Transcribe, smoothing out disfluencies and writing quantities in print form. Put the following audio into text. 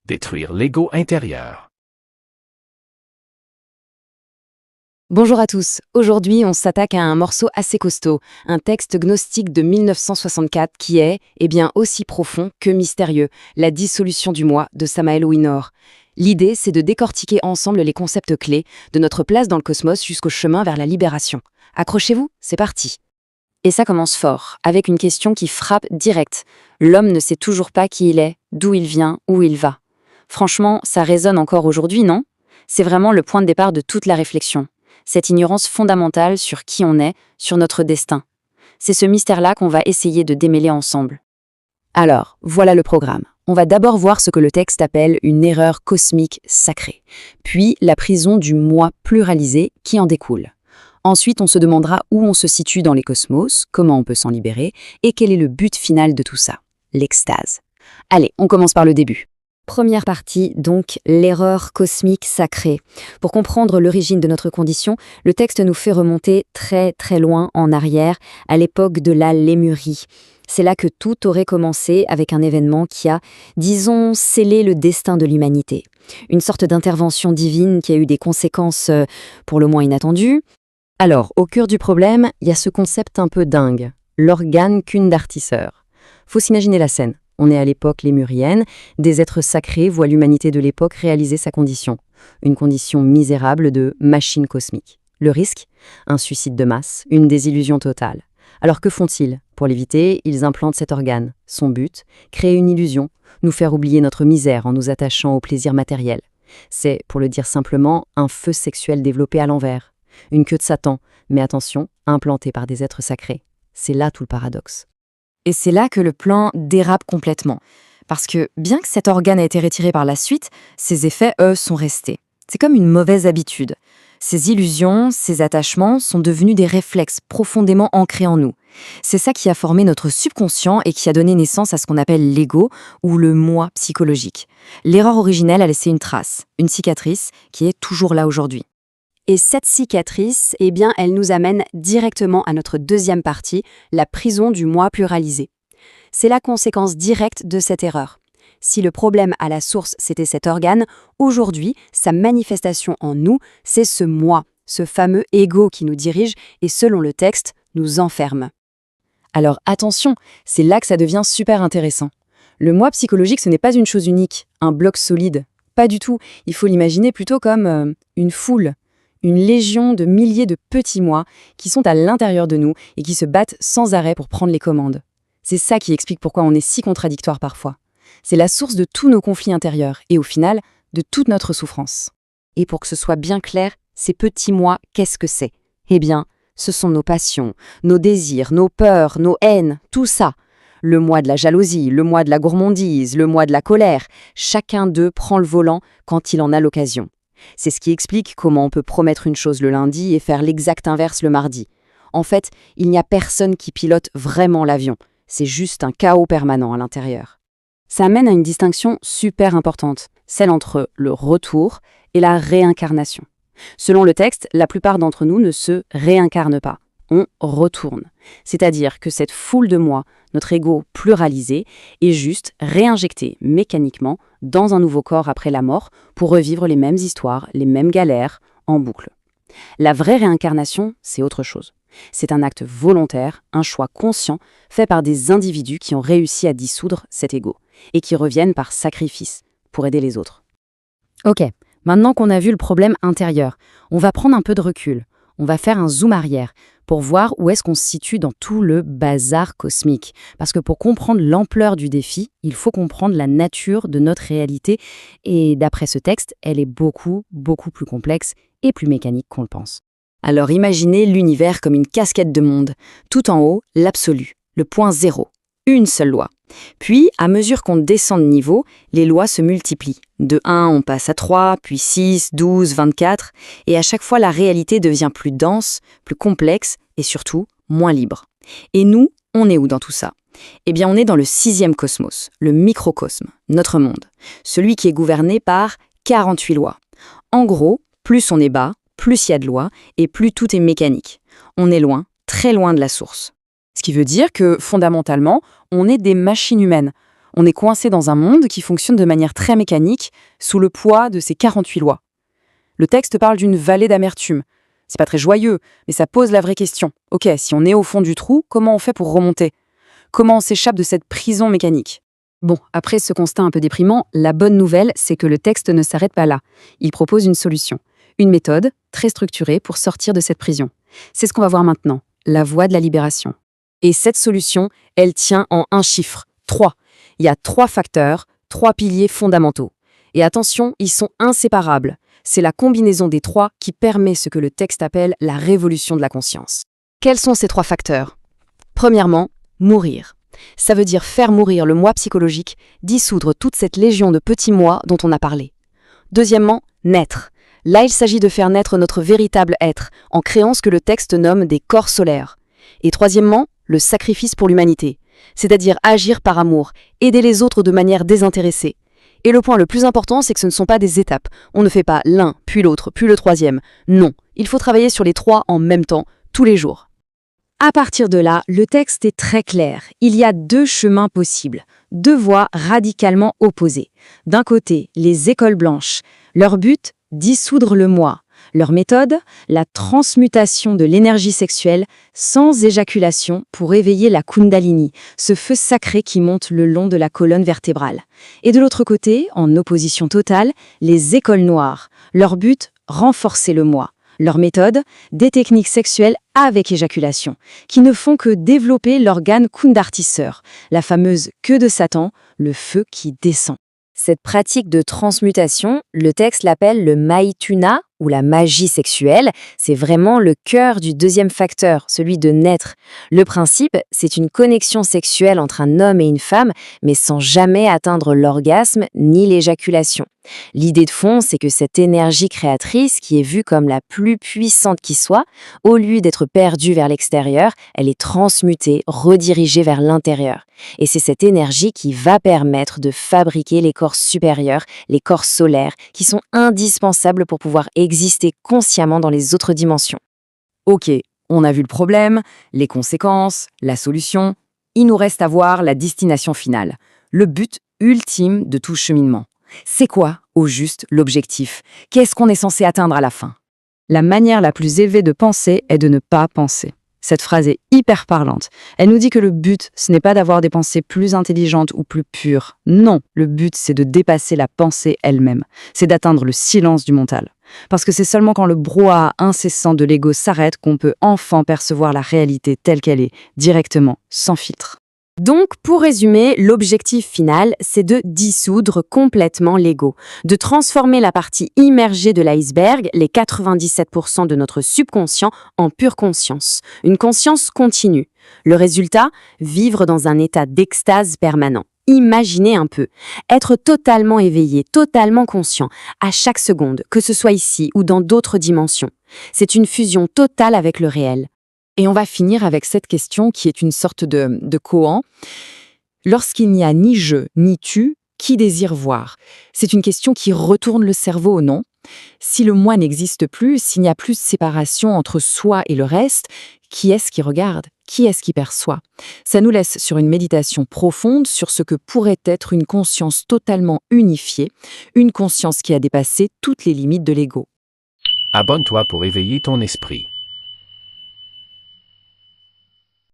Détruire l'ego intérieur. Bonjour à tous. Aujourd'hui, on s'attaque à un morceau assez costaud, un texte gnostique de 1964 qui est, aussi profond que mystérieux, La dissolution du moi de Samael Winor. L'idée, c'est de décortiquer ensemble les concepts clés, de notre place dans le cosmos jusqu'au chemin vers la libération. Accrochez-vous, c'est parti. Et ça commence fort, avec une question qui frappe direct. L'homme ne sait toujours pas qui il est, d'où il vient, où il va. Franchement, ça résonne encore aujourd'hui, non ? C'est vraiment le point de départ de toute la réflexion. Cette ignorance fondamentale sur qui on est, sur notre destin. C'est ce mystère-là qu'on va essayer de démêler ensemble. Alors, voilà le programme. On va d'abord voir ce que le texte appelle une erreur cosmique sacrée, puis la prison du moi pluralisé qui en découle. Ensuite, on se demandera où on se situe dans les cosmos, comment on peut s'en libérer, et quel est le but final de tout ça, l'extase. Allez, on commence par le début. Première partie, donc, l'erreur cosmique sacrée. Pour comprendre l'origine de notre condition, le texte nous fait remonter très très loin en arrière, à l'époque de la Lémurie. C'est là que tout aurait commencé avec un événement qui a, disons, scellé le destin de l'humanité. Une sorte d'intervention divine qui a eu des conséquences pour le moins inattendues. Alors, au cœur du problème, il y a ce concept un peu dingue, l'organe kundartisseur. Faut s'imaginer la scène. On est à l'époque lémurienne, des êtres sacrés voient l'humanité de l'époque réaliser sa condition. Une condition misérable de machine cosmique. Le risque ? Un suicide de masse, une désillusion totale. Alors que font-ils ? Pour l'éviter, ils implantent cet organe. Son but ? Créer une illusion, nous faire oublier notre misère en nous attachant au plaisir matériel. C'est, pour le dire simplement, un feu sexuel développé à l'envers. Une queue de Satan, mais attention, implantée par des êtres sacrés. C'est là tout le paradoxe. Et c'est là que le plan dérape complètement. Parce que, bien que cet organe a été retiré par la suite, ses effets, eux, sont restés. C'est comme une mauvaise habitude. Ces illusions, ces attachements sont devenus des réflexes profondément ancrés en nous. C'est ça qui a formé notre subconscient et qui a donné naissance à ce qu'on appelle l'ego ou le moi psychologique. L'erreur originelle a laissé une trace, une cicatrice qui est toujours là aujourd'hui. Et cette cicatrice, elle nous amène directement à notre deuxième partie, la prison du moi pluralisé. C'est la conséquence directe de cette erreur. Si le problème à la source, c'était cet organe, aujourd'hui, sa manifestation en nous, c'est ce moi, ce fameux ego qui nous dirige et, selon le texte, nous enferme. Alors attention, c'est là que ça devient super intéressant. Le moi psychologique, ce n'est pas une chose unique, un bloc solide. Pas du tout. Il faut l'imaginer plutôt comme une foule. Une légion de milliers de petits moi qui sont à l'intérieur de nous et qui se battent sans arrêt pour prendre les commandes. C'est ça qui explique pourquoi on est si contradictoire parfois. C'est la source de tous nos conflits intérieurs et au final, de toute notre souffrance. Et pour que ce soit bien clair, ces petits moi, qu'est-ce que c'est ? Ce sont nos passions, nos désirs, nos peurs, nos haines, tout ça. Le moi de la jalousie, le moi de la gourmandise, le moi de la colère. Chacun d'eux prend le volant quand il en a l'occasion. C'est ce qui explique comment on peut promettre une chose le lundi et faire l'exact inverse le mardi. En fait, il n'y a personne qui pilote vraiment l'avion. C'est juste un chaos permanent à l'intérieur. Ça amène à une distinction super importante, celle entre le retour et la réincarnation. Selon le texte, la plupart d'entre nous ne se réincarnent pas. On retourne. C'est-à-dire que cette foule de moi, notre ego pluralisé, est juste réinjecté mécaniquement dans un nouveau corps après la mort pour revivre les mêmes histoires, les mêmes galères, en boucle. La vraie réincarnation, c'est autre chose. C'est un acte volontaire, un choix conscient, fait par des individus qui ont réussi à dissoudre cet ego et qui reviennent par sacrifice pour aider les autres. Ok, maintenant qu'on a vu le problème intérieur, on va prendre un peu de recul. On va faire un zoom arrière pour voir où est-ce qu'on se situe dans tout le bazar cosmique. Parce que pour comprendre l'ampleur du défi, il faut comprendre la nature de notre réalité. Et d'après ce texte, elle est beaucoup, beaucoup plus complexe et plus mécanique qu'on le pense. Alors imaginez l'univers comme une casquette de mondes. Tout en haut, l'absolu, le point zéro. Une seule loi. Puis, à mesure qu'on descend de niveau, les lois se multiplient. De 1, on passe à 3, puis 6, 12, 24, et à chaque fois, la réalité devient plus dense, plus complexe, et surtout, moins libre. Et nous, on est où dans tout ça ? On est dans le 6e cosmos, le microcosme, notre monde, celui qui est gouverné par 48 lois. En gros, plus on est bas, plus il y a de lois, et plus tout est mécanique. On est loin, très loin de la source. Ce qui veut dire que, fondamentalement, on est des machines humaines. On est coincé dans un monde qui fonctionne de manière très mécanique, sous le poids de ses 48 lois. Le texte parle d'une vallée d'amertume. C'est pas très joyeux, mais ça pose la vraie question. Ok, si on est au fond du trou, comment on fait pour remonter? Comment on s'échappe de cette prison mécanique? Bon, après ce constat un peu déprimant, la bonne nouvelle, c'est que le texte ne s'arrête pas là. Il propose une solution, une méthode très structurée pour sortir de cette prison. C'est ce qu'on va voir maintenant, la voie de la libération. Et cette solution, elle tient en un chiffre, 3. Il y a 3 facteurs, 3 piliers fondamentaux. Et attention, ils sont inséparables. C'est la combinaison des 3 qui permet ce que le texte appelle la révolution de la conscience. Quels sont ces 3 facteurs? Premièrement, mourir. Ça veut dire faire mourir le moi psychologique, dissoudre toute cette légion de petits moi dont on a parlé. Deuxièmement, naître. Là, il s'agit de faire naître notre véritable être, en créant ce que le texte nomme des corps solaires. Et troisièmement, le sacrifice pour l'humanité, c'est-à-dire agir par amour, aider les autres de manière désintéressée. Et le point le plus important, c'est que ce ne sont pas des étapes. On ne fait pas l'un, puis l'autre, puis le troisième. Non, il faut travailler sur les 3 en même temps, tous les jours. À partir de là, le texte est très clair. Il y a 2 chemins possibles, 2 voies radicalement opposées. D'un côté, les écoles blanches. Leur but, dissoudre le moi. Leur méthode, la transmutation de l'énergie sexuelle sans éjaculation pour éveiller la Kundalini, ce feu sacré qui monte le long de la colonne vertébrale. Et de l'autre côté, en opposition totale, les écoles noires. Leur but, renforcer le moi. Leur méthode, des techniques sexuelles avec éjaculation, qui ne font que développer l'organe kundartisseur, la fameuse queue de Satan, le feu qui descend. Cette pratique de transmutation, le texte l'appelle le maituna ou la magie sexuelle. C'est vraiment le cœur du deuxième facteur, celui de naître. Le principe, c'est une connexion sexuelle entre un homme et une femme, mais sans jamais atteindre l'orgasme ni l'éjaculation. L'idée de fond, c'est que cette énergie créatrice, qui est vue comme la plus puissante qui soit, au lieu d'être perdue vers l'extérieur, elle est transmutée, redirigée vers l'intérieur. Et c'est cette énergie qui va permettre de fabriquer les corps supérieurs, les corps solaires, qui sont indispensables pour pouvoir exister consciemment dans les autres dimensions. Ok, on a vu le problème, les conséquences, la solution. Il nous reste à voir la destination finale, le but ultime de tout cheminement. C'est quoi, au juste, l'objectif? Qu'est-ce qu'on est censé atteindre à la fin? La manière la plus élevée de penser est de ne pas penser. Cette phrase est hyper parlante. Elle nous dit que le but, ce n'est pas d'avoir des pensées plus intelligentes ou plus pures. Non, le but, c'est de dépasser la pensée elle-même. C'est d'atteindre le silence du mental. Parce que c'est seulement quand le brouhaha incessant de l'ego s'arrête qu'on peut enfin percevoir la réalité telle qu'elle est, directement, sans filtre. Donc, pour résumer, l'objectif final, c'est de dissoudre complètement l'ego, de transformer la partie immergée de l'iceberg, les 97% de notre subconscient, en pure conscience, une conscience continue. Le résultat, vivre dans un état d'extase permanent. Imaginez un peu, être totalement éveillé, totalement conscient, à chaque seconde, que ce soit ici ou dans d'autres dimensions. C'est une fusion totale avec le réel. Et on va finir avec cette question qui est une sorte de koan. Lorsqu'il n'y a ni je ni tu, qui désire voir? C'est une question qui retourne le cerveau, non? Si le moi n'existe plus, s'il n'y a plus de séparation entre soi et le reste, qui est-ce qui regarde? Qui est-ce qui perçoit? Ça nous laisse sur une méditation profonde sur ce que pourrait être une conscience totalement unifiée, une conscience qui a dépassé toutes les limites de l'ego. Abonne-toi pour éveiller ton esprit.